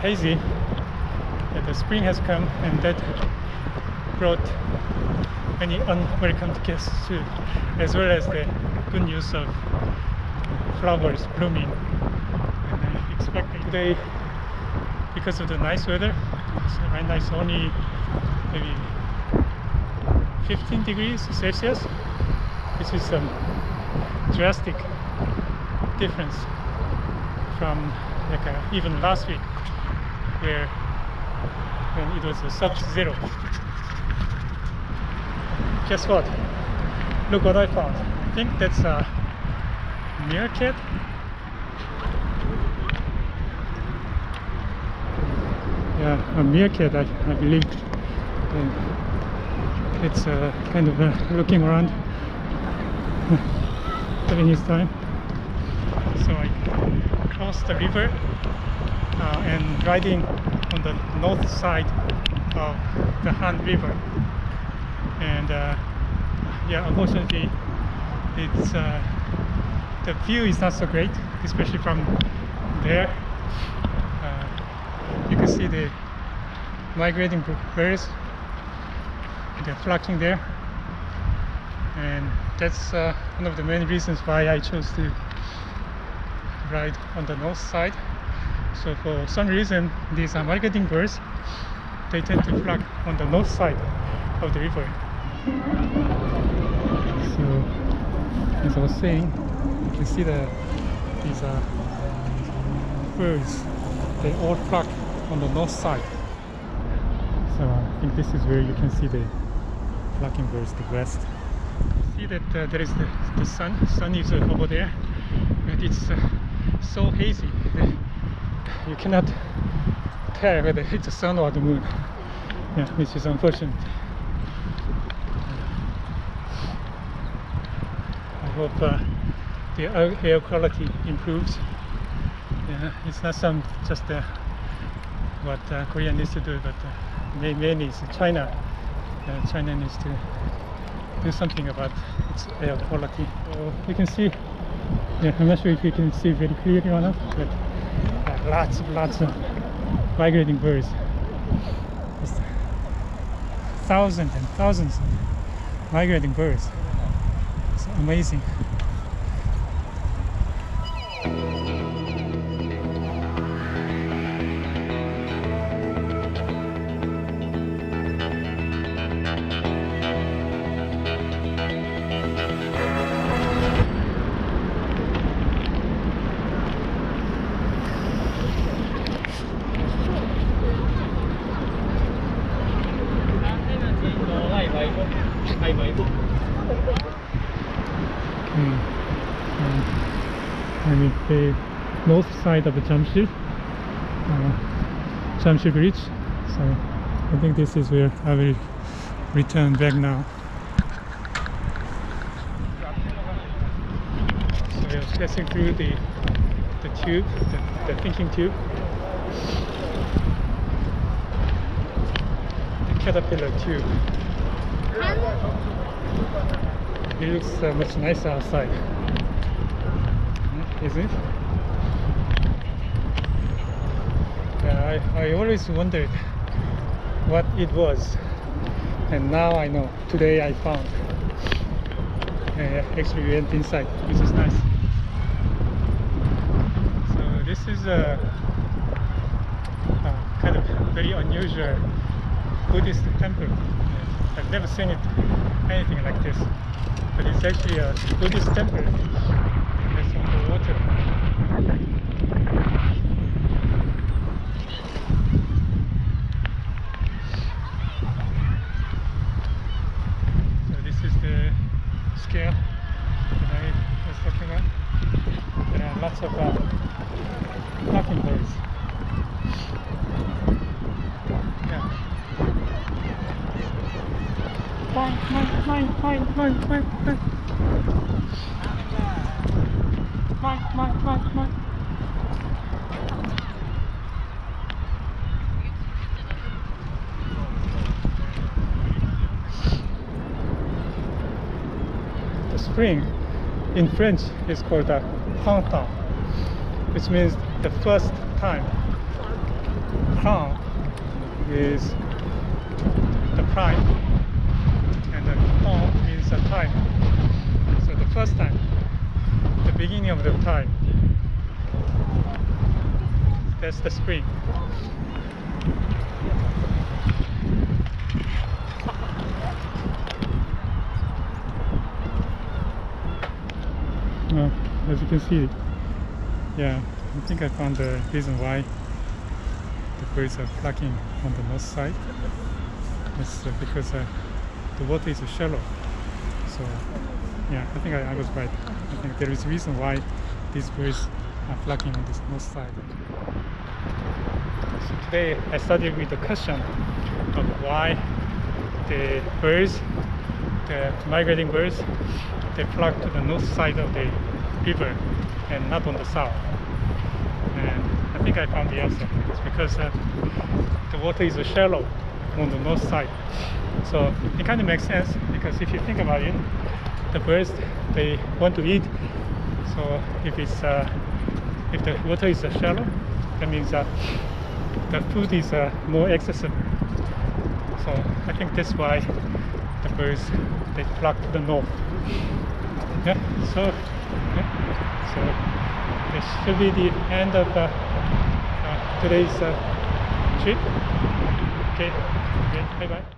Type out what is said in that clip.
hazy that the spring has come, and that brought many unwelcome guests too, as well as the good news of flowers blooming. And I expect today, because of the nice weather, so right now it's only maybe 15 degrees Celsius, which is some drastic difference from even last week, when it was a sub-zero. Guess what? Look what I found. I think that's a meerkat. Yeah, a meerkat, I believe. It's kind of looking around, having his time. So I crossed the river and riding on the north side of the Han River. And yeah, unfortunately, it's the view is not so great, especially from there. You can see the migrating birds. They're flocking there, and that's one of the main reasons why I chose to ride on the north side. So for some reason, these migrating birds, they tend to flock on the north side of the river. So as I was saying, you can see these birds, they all flock on the north side. So I think this is where you can see the flocking birds, the west. See that there is the sun. The sun is over there, and it's so hazy that you cannot tell whether it's the sun or the moon. Yeah, which is unfortunate. I hope the air quality improves. Yeah, it's not just what Korea needs to do, but mainly it's China. China needs to do something about its air quality. So you can see, yeah, I'm not sure if you can see very clearly or not, but lots of migrating birds. Just thousands and thousands of migrating birds. It's amazing. I'm in the north side of the Jamsil Bridge, so I think this is where I will return back now. So we are passing through the tube, the thinking tube, the caterpillar tube. It looks much nicer outside, isn't it? I always wondered what it was, and now I know. Today I found. Actually we went inside, which is nice. So this is a kind of very unusual Buddhist temple. I've never seen anything like this, but it's actually a Buddhist temple that's on the water. So this is the scale that I was talking about. There are lots of flocking birds. Yeah. Mine. The spring in French is called a printemps, which means the first time. crown is the prime, and the home means the time. So the first time, the beginning of the time, that's the spring. As you can see, yeah, I think I found the reason why the birds are flocking on the north side. It's because the water is shallow. So yeah, I think I was right. I think there is a reason why these birds are flocking on this north side. So today I started with the question of why the birds, the migrating birds, they flock to the north side of the river and not on the south. And I think I found the answer. It's because the water is shallow on the north side. So it kind of makes sense, because if you think about it, the birds, they want to eat. So if the water is shallow, that means the food is more accessible. So I think that's why the birds, they flock to the north. Yeah. So this should be the end of today's trip. Okay. Bye bye.